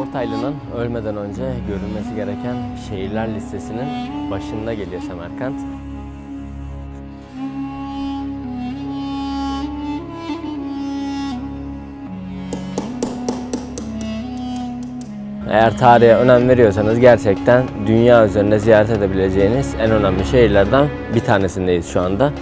Ortaylı'nın ölmeden önce görülmesi gereken şehirler listesinin başında geliyor Semerkant. Eğer tarihe önem veriyorsanız gerçekten dünya üzerinde ziyaret edebileceğiniz en önemli şehirlerden bir tanesindeyiz şu anda.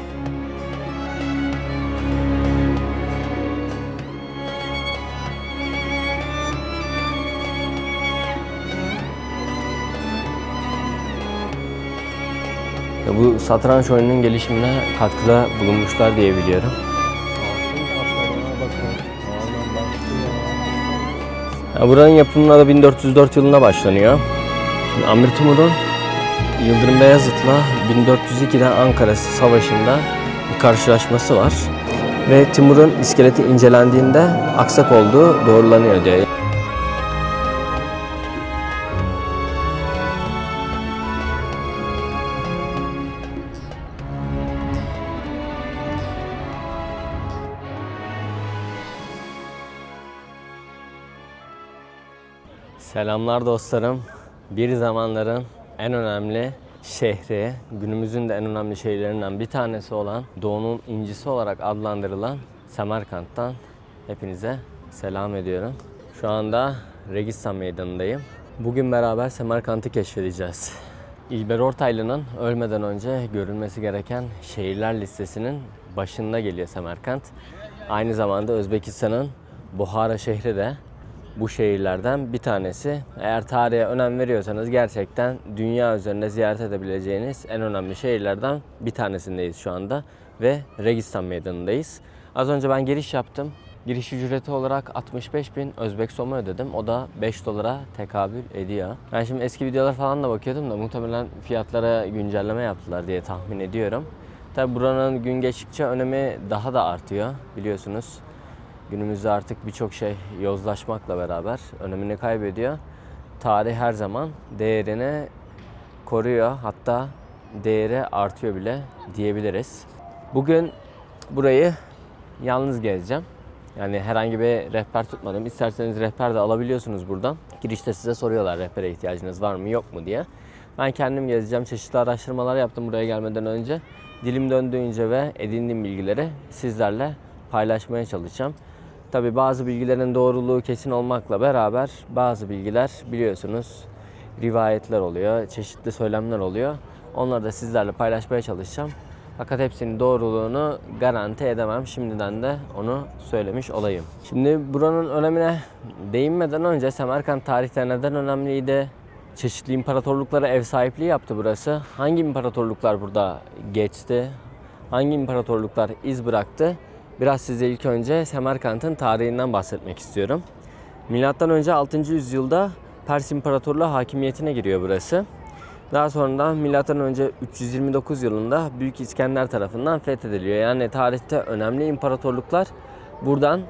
Bu satranç oyununun gelişimine katkıda bulunmuşlar diye biliyorum. Buranın yapımına da 1404 yılında başlanıyor. Şimdi Amir Timur'un Yıldırım Beyazıt'la 1402'de Ankara Savaşı'nda bir karşılaşması var. Ve Timur'un iskeleti incelendiğinde aksak olduğu doğrulanıyor diye. Selamlar dostlarım. Bir zamanların en önemli şehri, günümüzün de en önemli şehirlerinden bir tanesi olan Doğu'nun incisi olarak adlandırılan Semerkant'tan hepinize selam ediyorum. Şu anda Registan Meydanı'ndayım. Bugün beraber Semerkant'ı keşfedeceğiz. İlber Ortaylı'nın ölmeden önce görülmesi gereken şehirler listesinin başında geliyor Semerkant. Aynı zamanda Özbekistan'ın Buhara şehri de bu şehirlerden bir tanesi. Eğer tarihe önem veriyorsanız gerçekten dünya üzerinde ziyaret edebileceğiniz en önemli şehirlerden bir tanesindeyiz şu anda ve Registan Meydanı'ndayız. Az önce ben giriş yaptım. Giriş ücreti olarak 65.000 Özbek somu ödedim. O da 5 dolara tekabül ediyor. Ben şimdi eski videolar falan da bakıyordum da muhtemelen fiyatlara güncelleme yaptılar diye tahmin ediyorum. Tabi buranın gün geçtikçe önemi daha da artıyor biliyorsunuz. Günümüzde artık birçok şey yozlaşmakla beraber önemini kaybediyor. Tarih her zaman değerini koruyor. Hatta değeri artıyor bile diyebiliriz. Bugün burayı yalnız gezeceğim. Yani herhangi bir rehber tutmadım. İsterseniz rehber de alabiliyorsunuz buradan. Girişte size soruyorlar rehbere ihtiyacınız var mı yok mu diye. Ben kendim gezeceğim. Çeşitli araştırmalar yaptım buraya gelmeden önce. Dilim döndüğünce ve edindiğim bilgileri sizlerle paylaşmaya çalışacağım. Tabi bazı bilgilerin doğruluğu kesin olmakla beraber bazı bilgiler biliyorsunuz rivayetler oluyor, çeşitli söylemler oluyor. Onları da sizlerle paylaşmaya çalışacağım. Fakat hepsinin doğruluğunu garanti edemem. Şimdiden de onu söylemiş olayım. Şimdi buranın önemine değinmeden önce Semerkant tarihte neden önemliydi? Çeşitli imparatorluklara ev sahipliği yaptı burası. Hangi imparatorluklar burada geçti? Hangi imparatorluklar iz bıraktı? Biraz size ilk önce Semerkant'ın tarihinden bahsetmek istiyorum. Milattan önce 6. yüzyılda Pers İmparatorluğu hakimiyetine giriyor burası. Daha sonra milattan önce 329 yılında Büyük İskender tarafından fethediliyor. Yani tarihte önemli imparatorluklar buradan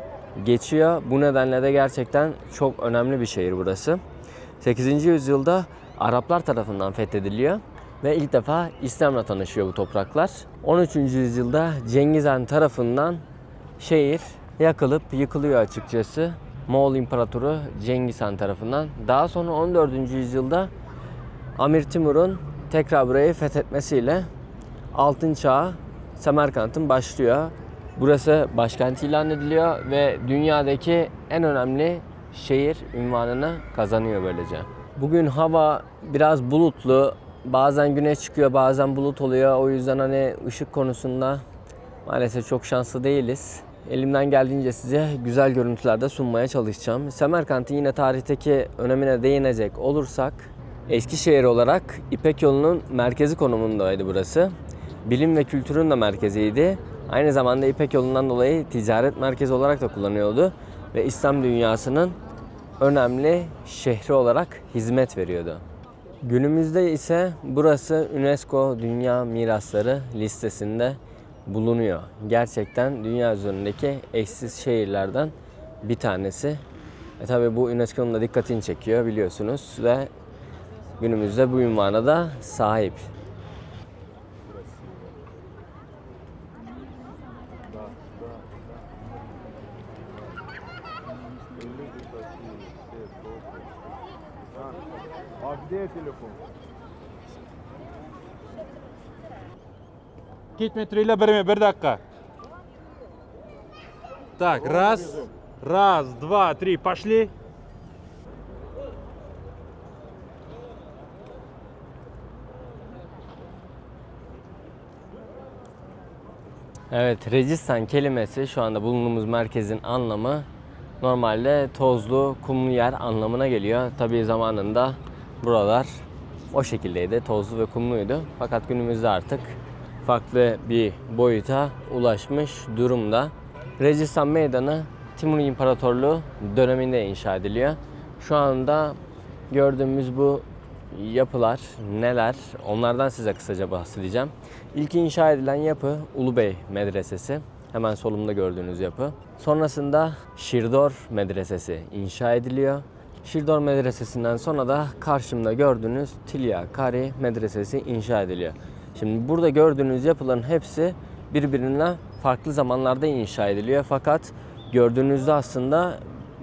geçiyor. Bu nedenle de gerçekten çok önemli bir şehir burası. 8. yüzyılda Araplar tarafından fethediliyor ve ilk defa İslam'la tanışıyor bu topraklar. 13. yüzyılda Cengiz Han tarafından şehir yakılıp yıkılıyor açıkçası. Moğol İmparatoru Cengiz Han tarafından. Daha sonra 14. yüzyılda Amir Timur'un tekrar burayı fethetmesiyle Altın Çağı Semerkant'ın başlıyor. Burası başkent ilan ediliyor ve dünyadaki en önemli şehir unvanını kazanıyor böylece. Bugün hava biraz bulutlu. Bazen güneş çıkıyor, bazen bulut oluyor. O yüzden hani ışık konusunda maalesef çok şanslı değiliz. Elimden geldiğince size güzel görüntülerde sunmaya çalışacağım. Semerkant'ın yine tarihteki önemine değinecek olursak, Eskişehir olarak İpek yolunun merkezi konumundaydı burası. Bilim ve kültürün de merkeziydi. Aynı zamanda İpek yolundan dolayı ticaret merkezi olarak da kullanıyordu. Ve İslam dünyasının önemli şehri olarak hizmet veriyordu. Günümüzde ise burası UNESCO Dünya Mirasları listesinde bulunuyor. Gerçekten dünya üzerindeki eşsiz şehirlerden bir tanesi. Tabii bu UNESCO'nun da dikkatini çekiyor biliyorsunuz ve günümüzde bu unvana da sahip. А где телефон? Gitmetre bir dakika. Так, раз, два, три, пошли. Evet, Registan kelimesi şu anda bulunduğumuz merkezin anlamı normalde tozlu, kumlu yer anlamına geliyor. Tabii zamanında buralar o şekildeydi, tozlu ve kumluydu. Fakat günümüzde artık farklı bir boyuta ulaşmış durumda. Registan Meydanı Timur İmparatorluğu döneminde inşa ediliyor. Şu anda gördüğümüz bu yapılar neler? Onlardan size kısaca bahsedeceğim. İlk inşa edilen yapı Ulubey Medresesi. Hemen solumda gördüğünüz yapı. Sonrasında Şirdor Medresesi inşa ediliyor. Şirdor Medresesi'nden sonra da karşımda gördüğünüz Tilyakari Medresesi inşa ediliyor. Şimdi burada gördüğünüz yapıların hepsi birbirinden farklı zamanlarda inşa ediliyor. Fakat gördüğünüzde aslında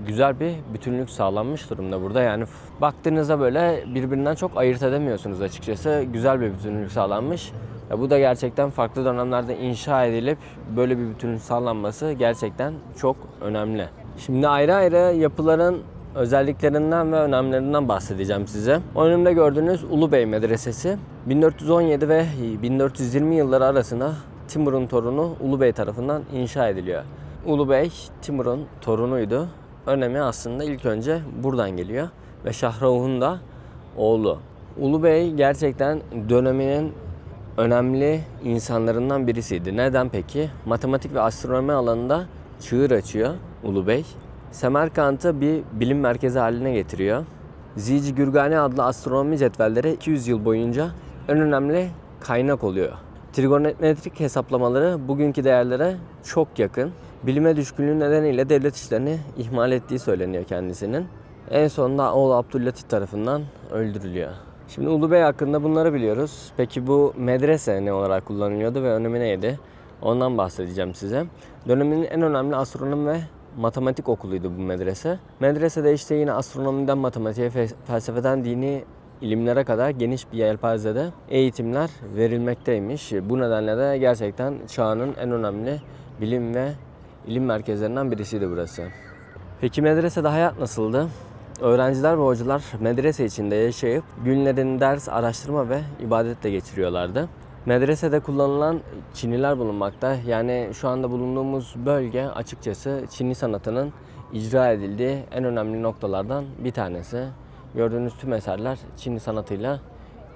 güzel bir bütünlük sağlanmış durumda burada. Yani baktığınızda böyle birbirinden çok ayırt edemiyorsunuz açıkçası. Güzel bir bütünlük sağlanmış. Bu da gerçekten farklı dönemlerde inşa edilip böyle bir bütünlük sağlanması gerçekten çok önemli. Şimdi ayrı ayrı yapıların özelliklerinden ve önemlerinden bahsedeceğim size. Önümde gördüğünüz Ulubey Medresesi 1417 ve 1420 yılları arasında Timur'un torunu Ulubey tarafından inşa ediliyor. Ulubey Timur'un torunuydu. Önemi aslında ilk önce buradan geliyor ve Şahrauh'un da oğlu. Ulubey gerçekten döneminin önemli insanlarından birisiydi. Neden peki? Matematik ve astronomi alanında çığır açıyor Ulubey. Semerkant'ı bir bilim merkezi haline getiriyor. Zici Gürgani adlı astronomi cetvelleri 200 yıl boyunca en önemli kaynak oluyor. Trigonometrik hesaplamaları bugünkü değerlere çok yakın. Bilime düşkünlüğü nedeniyle devlet işlerini ihmal ettiği söyleniyor kendisinin. En sonunda oğlu Abdüllatif tarafından öldürülüyor. Şimdi Ulubey hakkında bunları biliyoruz. Peki bu medrese ne olarak kullanılıyordu ve önemi neydi? Ondan bahsedeceğim size. Döneminin en önemli astronomi ve matematik okuluydu bu medrese. Medresede işte yine astronomiden matematiğe, felsefeden dini ilimlere kadar geniş bir yelpazede eğitimler verilmekteymiş. Bu nedenle de gerçekten çağının en önemli bilim ve ilim merkezlerinden birisiydi burası. Peki medresede hayat nasıldı? Öğrenciler ve hocalar medrese içinde yaşayıp günlerini ders, araştırma ve ibadetle geçiriyorlardı. Medresede kullanılan çiniler bulunmakta. Yani şu anda bulunduğumuz bölge açıkçası Çini sanatının icra edildiği en önemli noktalardan bir tanesi. Gördüğünüz tüm eserler Çini sanatıyla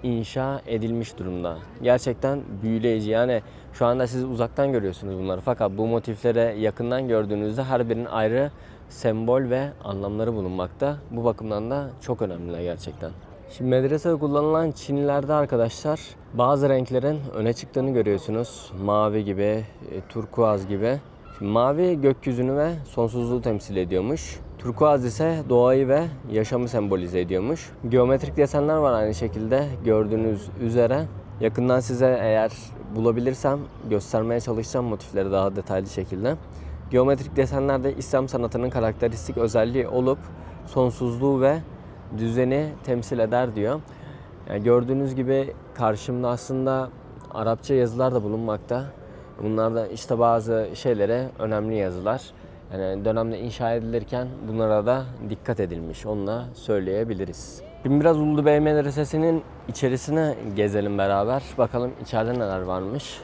inşa edilmiş durumda. Gerçekten büyüleyici. Yani şu anda siz uzaktan görüyorsunuz bunları. Fakat bu motiflere yakından gördüğünüzde her birinin ayrı sembol ve anlamları bulunmakta. Bu bakımdan da çok önemliler gerçekten. Şimdi medresede kullanılan çinilerde arkadaşlar bazı renklerin öne çıktığını görüyorsunuz. Mavi gibi, turkuaz gibi. Şimdi mavi gökyüzünü ve sonsuzluğu temsil ediyormuş. Turkuaz ise doğayı ve yaşamı sembolize ediyormuş. Geometrik desenler var aynı şekilde gördüğünüz üzere. Yakından size eğer bulabilirsem göstermeye çalışacağım motifleri daha detaylı şekilde. Geometrik desenler de İslam sanatının karakteristik özelliği olup sonsuzluğu ve düzeni temsil eder diyor. Yani gördüğünüz gibi karşımda aslında Arapça yazılar da bulunmakta. Bunlar da işte bazı şeylere önemli yazılar. Yani dönemde inşa edilirken bunlara da dikkat edilmiş. Onu da söyleyebiliriz. Şimdi biraz Ulubey Medresesi'nin içerisine gezelim beraber. Bakalım içeride neler varmış.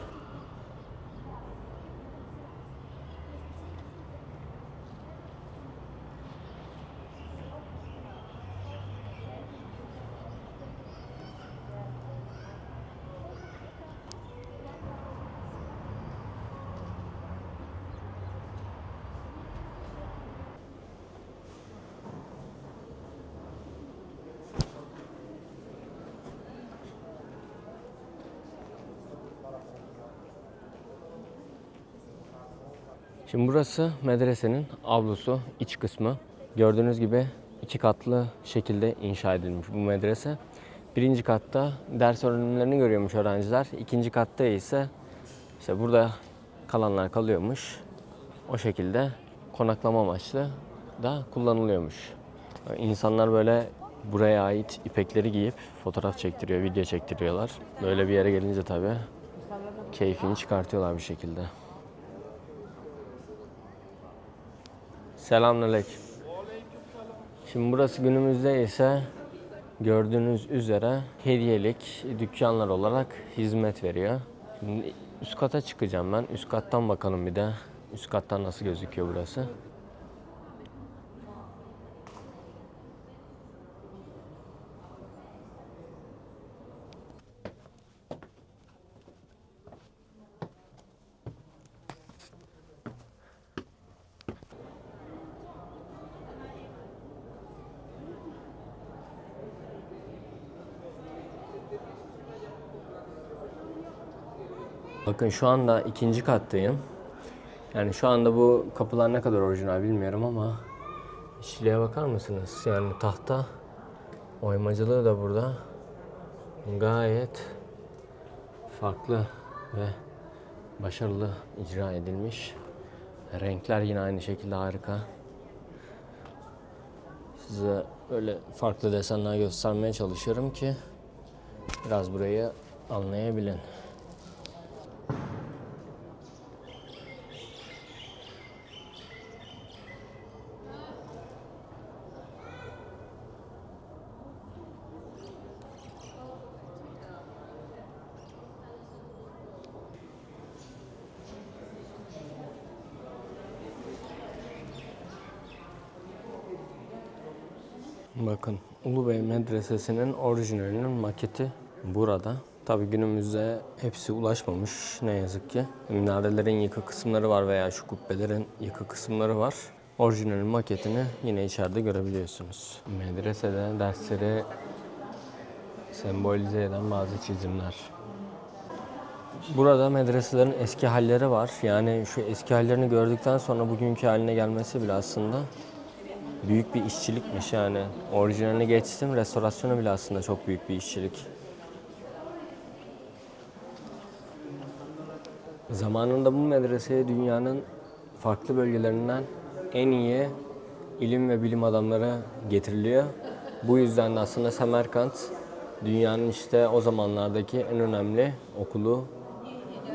Şimdi burası medresenin avlusu, iç kısmı. Gördüğünüz gibi 2 katlı şekilde inşa edilmiş bu medrese. Birinci katta ders öğrenimlerini görüyormuş öğrenciler. İkinci katta ise işte burada kalanlar kalıyormuş. O şekilde konaklama amaçlı da kullanılıyormuş. İnsanlar böyle buraya ait ipekleri giyip fotoğraf çektiriyor, video çektiriyorlar. Böyle bir yere gelince tabii keyfini çıkartıyorlar bir şekilde. Selamünaleyküm. Şimdi burası günümüzde ise gördüğünüz üzere hediyelik dükkanlar olarak hizmet veriyor. Şimdi üst kata çıkacağım ben. Üst kattan bakalım bir de. Üst kattan nasıl gözüküyor burası. Bakın şu anda ikinci kattayım. Yani şu anda bu kapılar ne kadar orijinal bilmiyorum ama işçiliğe bakar mısınız? Yani tahta oymacılığı da burada gayet farklı ve başarılı icra edilmiş. Renkler yine aynı şekilde harika. Size böyle farklı desenler göstermeye çalışıyorum ki biraz burayı anlayabilin. Bakın Ulubey Medresesi'nin orijinalinin maketi burada. Tabi günümüzde hepsi ulaşmamış ne yazık ki. Minarelerin yıkık kısımları var veya şu kubbelerin yıkık kısımları var. Orijinalin maketini yine içeride görebiliyorsunuz. Medresede dersleri sembolize eden bazı çizimler. Burada medreselerin eski halleri var. Yani şu eski hallerini gördükten sonra bugünkü haline gelmesi bile aslında büyük bir işçilikmiş yani. Orijinalini geçtim, restorasyonu bile aslında çok büyük bir işçilik. Zamanında bu medreseye dünyanın farklı bölgelerinden en iyi ilim ve bilim adamları getiriliyor. Bu yüzden de aslında Semerkant dünyanın işte o zamanlardaki en önemli okulu,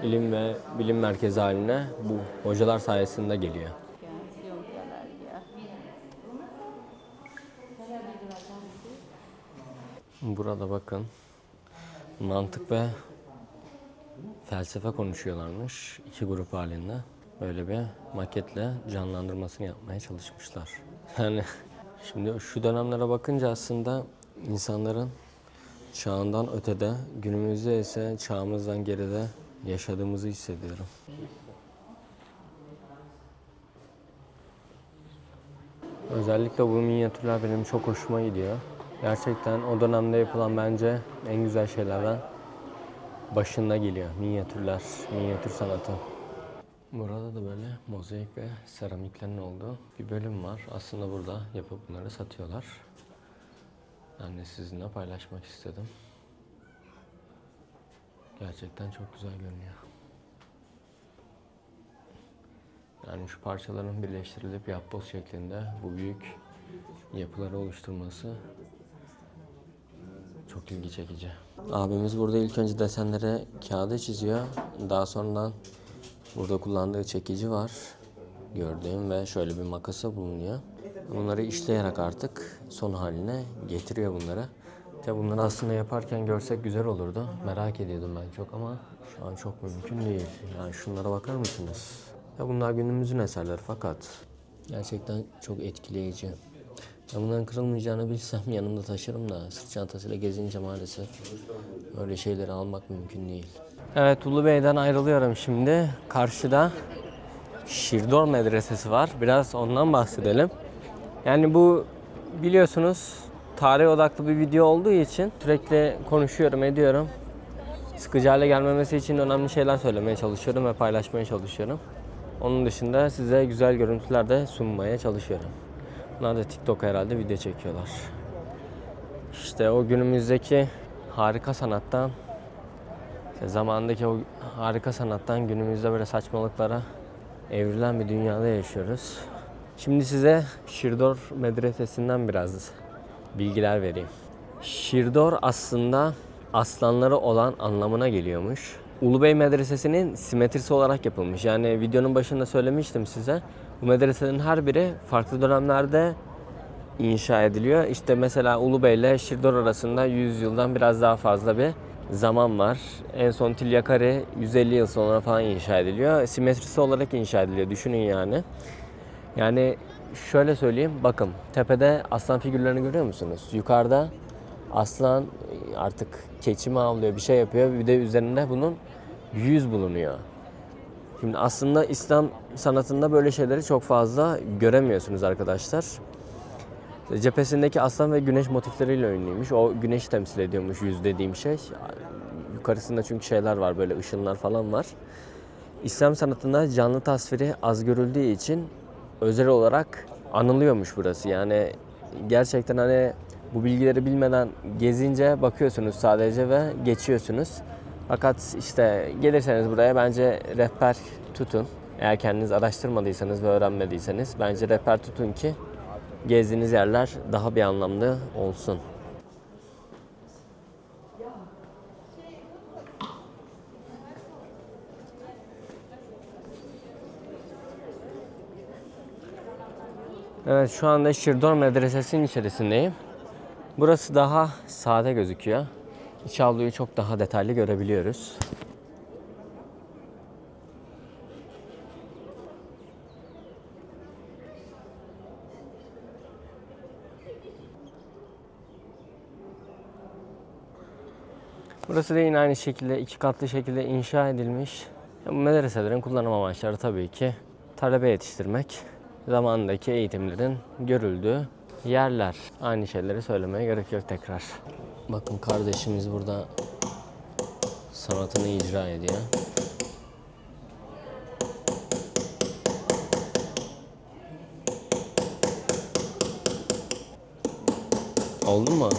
ilim ve bilim merkezi haline bu hocalar sayesinde geliyor. Burada bakın mantık ve felsefe konuşuyorlarmış iki grup halinde. Böyle bir maketle canlandırmasını yapmaya çalışmışlar. Yani şimdi şu dönemlere bakınca aslında insanların çağından ötede, günümüzde ise çağımızdan geride yaşadığımızı hissediyorum. Özellikle bu minyatürler benim çok hoşuma gidiyor. Gerçekten o dönemde yapılan bence en güzel şeylerden başında geliyor. Minyatürler, minyatür sanatı. Burada da böyle mozaik ve seramiklerin olduğu bir bölüm var. Aslında burada yapıp bunları satıyorlar. Ben de sizinle paylaşmak istedim. Gerçekten çok güzel görünüyor. Yani şu parçaların birleştirilip yapboz şeklinde bu büyük yapıları oluşturması çok ilgi çekici. Abimiz burada ilk önce desenleri kağıda çiziyor. Daha sonradan burada kullandığı çekici var. Gördüğüm ve şöyle bir makası bulunuyor. Bunları işleyerek artık son haline getiriyor bunları. Tabi bunları aslında yaparken görsek güzel olurdu. Merak ediyordum ben çok ama şu an çok mümkün değil. Yani şunlara bakar mısınız? Ya bunlar günümüzün eserleri fakat gerçekten çok etkileyici. Ben bunların kırılmayacağını bilsem yanımda taşırım da sırt çantasıyla gezince maalesef öyle şeyleri almak mümkün değil. Evet, Ulubey'den ayrılıyorum şimdi. Karşıda Şirdor Medresesi var. Biraz ondan bahsedelim. Yani bu biliyorsunuz tarih odaklı bir video olduğu için sürekli konuşuyorum, ediyorum. Sıkıcı hale gelmemesi için önemli şeyler söylemeye çalışıyorum ve paylaşmaya çalışıyorum. Onun dışında size güzel görüntüler de sunmaya çalışıyorum. Bunlar da TikTok'a herhalde video çekiyorlar. İşte o günümüzdeki harika sanattan, zamandaki o harika sanattan günümüzde böyle saçmalıklara evrilen bir dünyada yaşıyoruz. Şimdi size Shirdor medresesinden biraz bilgiler vereyim. Shirdor aslında aslanları olan anlamına geliyormuş. Ulubey Medresesi'nin simetrisi olarak yapılmış. Yani videonun başında söylemiştim size. Bu medreselerin her biri farklı dönemlerde inşa ediliyor. İşte mesela Ulubey ile Shirdor arasında 100 yıldan biraz daha fazla bir zaman var. En son Tilyakari 150 yıl sonra falan inşa ediliyor. Simetrisi olarak inşa ediliyor. Düşünün yani. Yani şöyle söyleyeyim. Bakın tepede aslan figürlerini görüyor musunuz? Yukarıda aslan artık keçi mi avlıyor, bir şey yapıyor. Bir de üzerinde bunun yüz bulunuyor. Şimdi aslında İslam sanatında böyle şeyleri çok fazla göremiyorsunuz arkadaşlar. Cephesindeki aslan ve güneş motifleriyle ünlüymüş. O güneşi temsil ediyormuş yüz dediğim şey. Yukarısında çünkü şeyler var, böyle ışınlar falan var. İslam sanatında canlı tasviri az görüldüğü için özel olarak anılıyormuş burası. Yani gerçekten hani bu bilgileri bilmeden gezince bakıyorsunuz sadece ve geçiyorsunuz. Fakat işte gelirseniz buraya bence rehber tutun. Eğer kendiniz araştırmadıysanız ve öğrenmediyseniz bence rehber tutun ki gezdiğiniz yerler daha bir anlamlı olsun. Evet, şu anda Shirdor Medresesi'nin içerisindeyim. Burası daha sade gözüküyor. İç avluyu çok daha detaylı görebiliyoruz. Burası da yine aynı şekilde 2 katlı şekilde inşa edilmiş. Bu medreselerin kullanım amaçları tabii ki talebe yetiştirmek, zamanındaki eğitimlerin görüldüğü yerler. Aynı şeyleri söylemeye gerek yok tekrar. Bakın kardeşimiz burada sanatını icra ediyor. Oldu mu?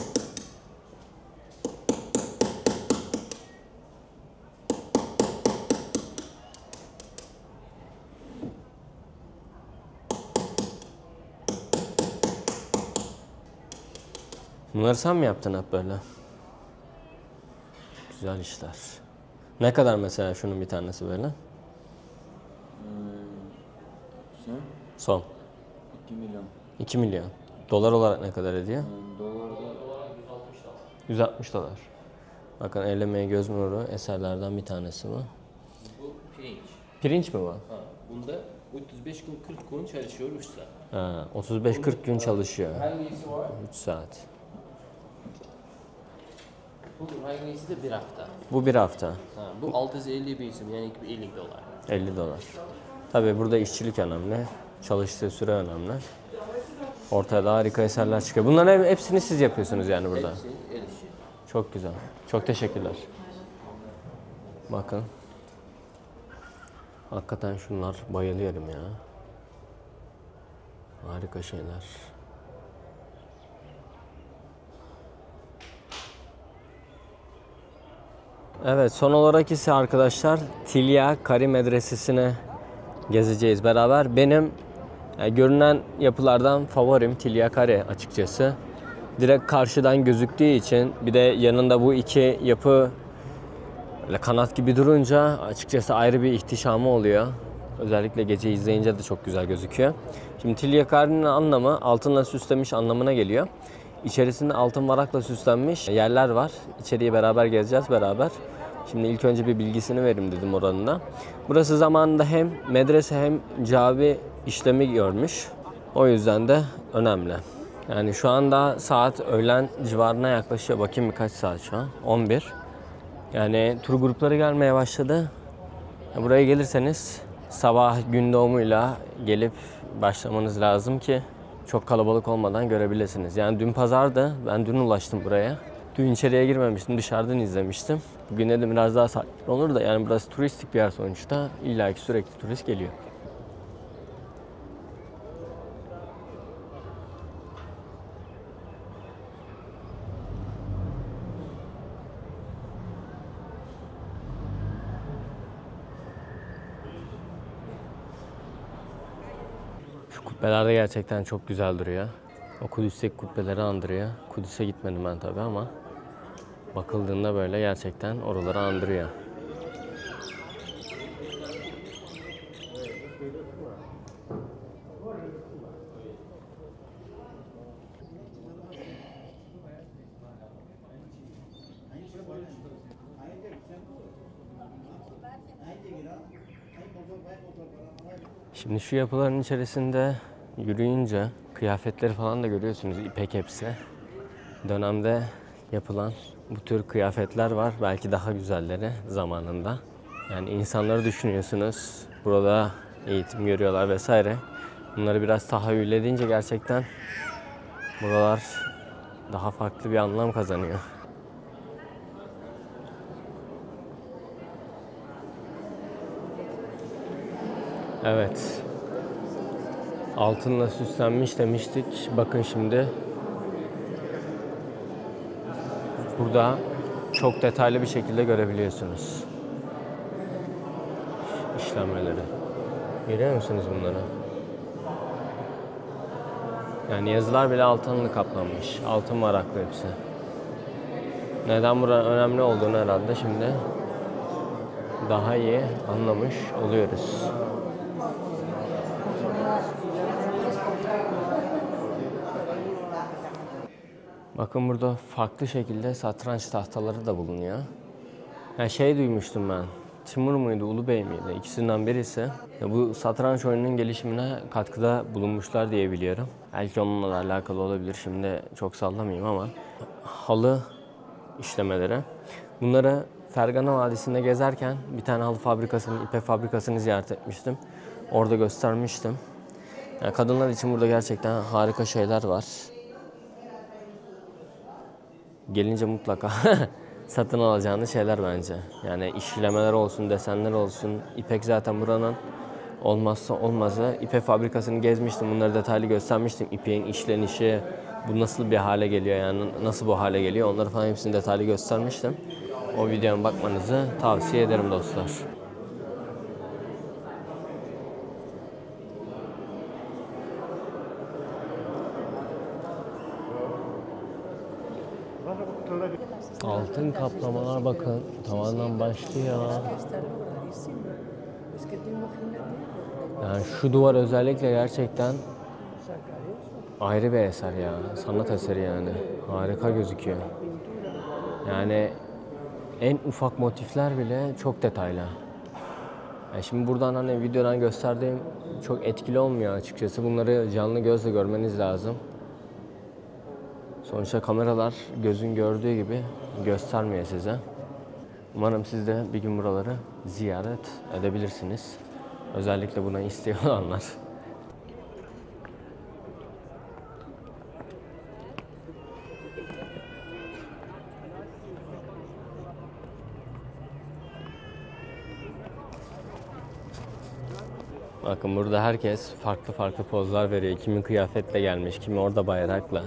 Bunları sen mi yaptın hep böyle? Güzel işler. Ne kadar mesela şunun bir tanesi böyle? Son. 2 milyon. 2 milyon. Dolar olarak ne kadar ediyor? Dolarda 160 dolar. Bakın el emeği göz nuru eserlerden bir tanesi bu. bu pirinç. Pirinç mi bu? Ha, bunda 35 gün 40 gün çalışıyor 3 saat. Ha, 35-40 gün çalışıyor. Hangisi var? 3 saat. Bu hangisi de bir hafta. Bu bir hafta. Ha, bu 650 isim yani 50 dolar. 50 dolar. Tabii burada işçilik önemli. Çalıştığı süre önemli. Ortaya da harika eserler çıkıyor. Bunların hepsini siz yapıyorsunuz yani burada. Hepsi el işi. Çok güzel. Çok teşekkürler. Bakın. Hakikaten şunlar bayılıyorum ya. Harika şeyler. Evet, son olarak ise arkadaşlar Tilyakari Medresesi'ne gezeceğiz beraber. Benim görünen yapılardan favorim Tilyakari açıkçası. Direkt karşıdan gözüktüğü için, bir de yanında bu iki yapı böyle kanat gibi durunca açıkçası ayrı bir ihtişamı oluyor. Özellikle gece izleyince de çok güzel gözüküyor. Şimdi Tilyakari'nin anlamı altınla süslemiş anlamına geliyor. İçerisinde altın varakla süslenmiş yerler var. İçeriye beraber gezeceğiz beraber. Şimdi ilk önce bir bilgisini vereyim dedim oranın da. Burası zamanında hem medrese hem cami işlemi görmüş. O yüzden de önemli. Yani şu anda saat öğlen civarına yaklaşıyor. Bakayım birkaç saat şu an. 11. Yani tur grupları gelmeye başladı. Buraya gelirseniz sabah gün doğumuyla gelip başlamanız lazım ki çok kalabalık olmadan görebilirsiniz. Yani dün pazardı. Ben dün ulaştım buraya. Dün içeriye girmemiştim. Dışarıdan izlemiştim. Bugün de biraz daha sakin olur da yani burası turistik bir yer sonuçta. İlla ki sürekli turist geliyor. Şu kubbeler de gerçekten çok güzel duruyor. O Kudüs'teki kubbeleri andırıyor. Kudüs'e gitmedim ben tabii ama bakıldığında böyle gerçekten oraları andırıyor. Şimdi şu yapıların içerisinde yürüyünce kıyafetleri falan da görüyorsunuz, ipek hepsi. Dönemde yapılan bu tür kıyafetler var. Belki daha güzelleri zamanında. Yani insanları düşünüyorsunuz. Burada eğitim görüyorlar vesaire. Bunları biraz tahayyül edince gerçekten buralar daha farklı bir anlam kazanıyor. Evet. Altınla süslenmiş demiştik. Bakın şimdi. Burada çok detaylı bir şekilde görebiliyorsunuz işlenmeleri. Görüyor musunuz bunları? Yani yazılar bile altınla kaplanmış. Altın varaklı hepsi. Neden buranın önemli olduğunu herhalde şimdi daha iyi anlamış oluyoruz. Bakın burada farklı şekilde satranç tahtaları da bulunuyor. Yani şey duymuştum ben. Timur muydu, Ulubey miydi? İkisinden birisi. Bu satranç oyununun gelişimine katkıda bulunmuşlar diye biliyorum. Belki onunla da alakalı olabilir. Şimdi çok sallamayayım ama. Halı işlemeleri. Bunları Fergana Vadisi'nde gezerken bir tane halı fabrikasının, ipek fabrikasını ziyaret etmiştim. Orada göstermiştim. Yani kadınlar için burada gerçekten harika şeyler var. Gelince mutlaka satın alacağınız şeyler bence. Yani işlemeler olsun, desenler olsun. İpek zaten buranın olmazsa olmazı. İpek fabrikasını gezmiştim. Bunları detaylı göstermiştim. İpeğin işlenişi, bu nasıl bir hale geliyor, yani nasıl bu hale geliyor. Onları falan hepsini detaylı göstermiştim. O videoya bakmanızı tavsiye ederim dostlar. Altın kaplamalar bakın tavandan başlıyor. Yani şu duvar özellikle gerçekten ayrı bir eser ya. Sanat eseri yani. Harika gözüküyor. Yani en ufak motifler bile çok detaylı. Yani şimdi buradan hani videodan gösterdiğim çok etkili olmuyor açıkçası. Bunları canlı gözle görmeniz lazım. Sonuçta kameralar gözün gördüğü gibi göstermiyor size. Umarım siz de bir gün buraları ziyaret edebilirsiniz. Özellikle buna isteği olanlar. Bakın burada herkes farklı farklı pozlar veriyor. Kimi kıyafetle gelmiş, kimi orada bayrakla.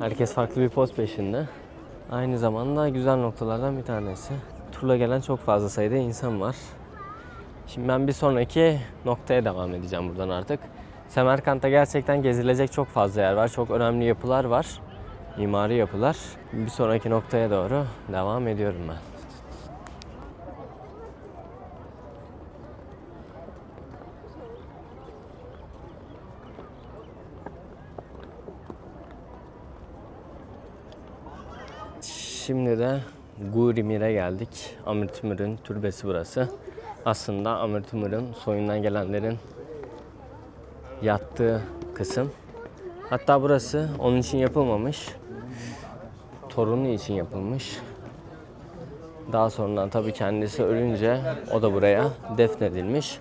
Herkes farklı bir poz peşinde. Aynı zamanda güzel noktalardan bir tanesi. Turla gelen çok fazla sayıda insan var. Şimdi ben bir sonraki noktaya devam edeceğim buradan artık. Semerkant'ta gerçekten gezilecek çok fazla yer var. Çok önemli yapılar var. Mimari yapılar. Bir sonraki noktaya doğru devam ediyorum ben. Şimdi de Gurimir'e geldik. Amir Timur'un türbesi burası. Aslında Amir Timur'un soyundan gelenlerin yattığı kısım. Hatta burası onun için yapılmamış. Torunu için yapılmış. Daha sonradan tabii kendisi ölünce o da buraya defnedilmiş.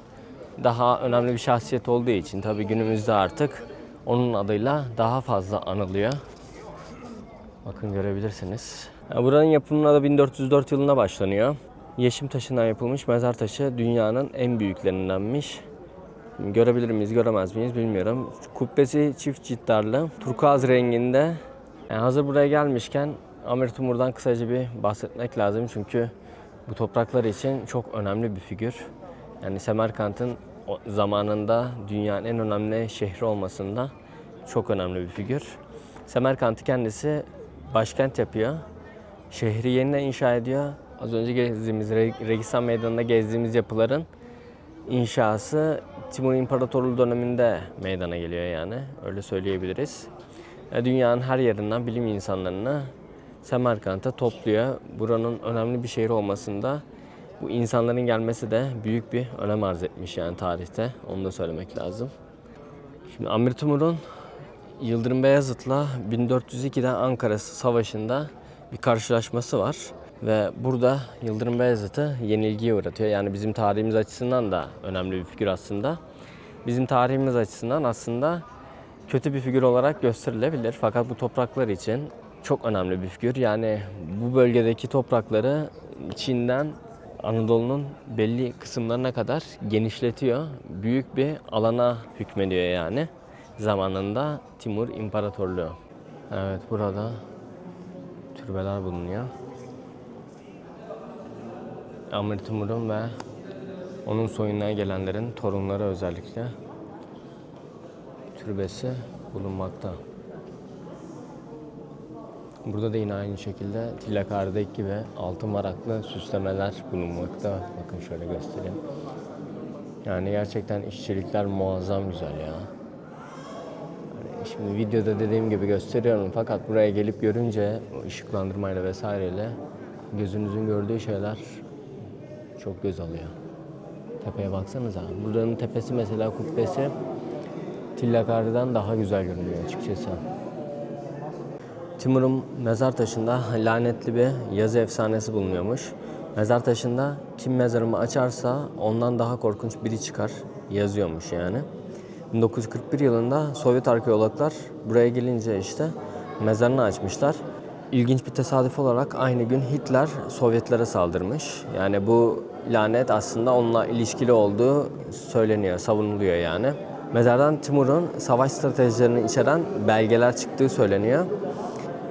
Daha önemli bir şahsiyet olduğu için tabii günümüzde artık onun adıyla daha fazla anılıyor. Bakın görebilirsiniz. Buranın yapımına da 1404 yılında başlanıyor. Yeşim taşından yapılmış mezar taşı dünyanın en büyüklerindenmiş. Görebilir miyiz, göremez miyiz bilmiyorum. Kubbesi çift ciddarlı, turkuaz renginde. Yani hazır buraya gelmişken Amir Timur'dan kısaca bir bahsetmek lazım. Çünkü bu topraklar için çok önemli bir figür. Yani Semerkant'ın zamanında dünyanın en önemli şehri olmasında çok önemli bir figür. Semerkant'ı kendisi başkent yapıyor. Şehri yeniden inşa ediyor. Az önce gezdiğimiz, Registan Meydanı'nda gezdiğimiz yapıların inşası Timur İmparatorluğu döneminde meydana geliyor yani. Öyle söyleyebiliriz. Dünyanın her yerinden bilim insanlarını Semerkant'a topluyor. Buranın önemli bir şehir olmasında bu insanların gelmesi de büyük bir önem arz etmiş yani tarihte. Onu da söylemek lazım. Şimdi Amir Timur'un Yıldırım Beyazıt'la 1402'de Ankara Savaşı'nda bir karşılaşması var. Ve burada Yıldırım Beyazıt'ı yenilgiye uğratıyor. Yani bizim tarihimiz açısından da önemli bir figür aslında. Bizim tarihimiz açısından aslında kötü bir figür olarak gösterilebilir. Fakat bu topraklar için çok önemli bir figür. Yani bu bölgedeki toprakları Çin'den Anadolu'nun belli kısımlarına kadar genişletiyor. Büyük bir alana hükmediyor yani. Zamanında Timur İmparatorluğu. Evet, burada türbeler bulunuyor. Amir Timur'un ve onun soyundan gelenlerin torunları özellikle türbesi bulunmakta. Burada da yine aynı şekilde Tilakar'daki gibi altın varaklı süslemeler bulunmakta. Bakın şöyle göstereyim. Yani gerçekten işçilikler muazzam güzel ya. Yani şimdi videoda dediğim gibi gösteriyorum fakat buraya gelip görünce o ışıklandırmayla vesaireyle gözünüzün gördüğü şeyler çok göz alıyor. Tepeye baksanıza. Buranın tepesi mesela kubbesi Tillakar'dan daha güzel görünüyor açıkçası. Timur'un mezar taşında lanetli bir yazı efsanesi bulunuyormuş. Mezar taşında kim mezarımı açarsa ondan daha korkunç biri çıkar yazıyormuş yani. 1941 yılında Sovyet arkeologlar buraya gelince işte mezarını açmışlar. İlginç bir tesadüf olarak aynı gün Hitler Sovyetlere saldırmış. Yani bu lanet aslında onunla ilişkili olduğu söyleniyor, savunuluyor yani. Mezardan Timur'un savaş stratejilerini içeren belgeler çıktığı söyleniyor.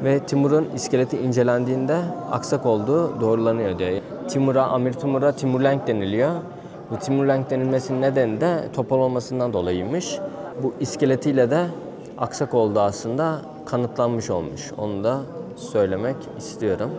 Ve Timur'un iskeleti incelendiğinde aksak olduğu doğrulanıyor diyor. Amir Timur'a Timurlenk deniliyor. Bu Timurlenk denilmesinin nedeni de topal olmasından dolayıymış. Bu iskeletiyle de aksak olduğu aslında kanıtlanmış olmuş. Onu da söylemek istiyorum.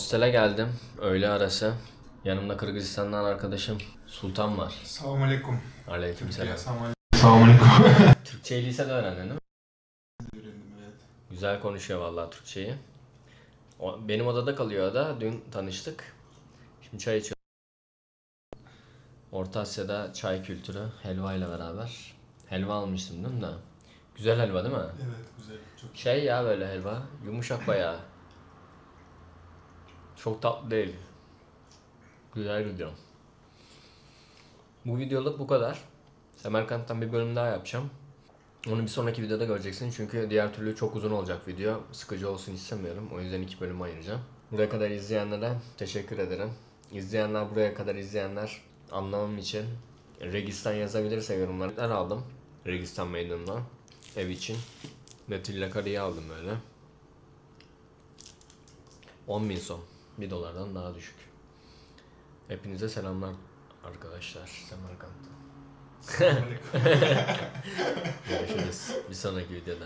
Hostele geldim. Öğle arası. Yanımda Kırgızistan'dan arkadaşım Sultan var. Selamun aleyküm. Aleykümselam. Selamun aleyküm. Türkçeyi lisede öğrendin değil mi? Öğrendim, evet. Güzel konuşuyor vallahi Türkçeyi. Benim odada kalıyor o da. Dün tanıştık. Şimdi çay içiyoruz. Orta Asya'da çay kültürü helva ile beraber. Helva almıştım dün de. Güzel helva değil mi? Evet, güzel. Çok Şey ya böyle helva. Yumuşak bayağı. Çok tatlı değil. Güzel video. Bu videoluk bu kadar. Semerkant'tan bir bölüm daha yapacağım. Onu bir sonraki videoda göreceksin çünkü diğer türlü çok uzun olacak video. Sıkıcı olsun istemiyorum. O yüzden 2 bölüm ayıracağım. Buraya kadar izleyenlere teşekkür ederim. Buraya kadar izleyenler anlamam için Registan yazabilirse yorumlar aldım. Registan Meydanı'ndan ev için. Ve Tillakarı'yı aldım böyle. 10.000 son. $1 daha düşük. Hepinize selamlar arkadaşlar. Semerkant'ta. Görüşürüz bir sonraki videoda.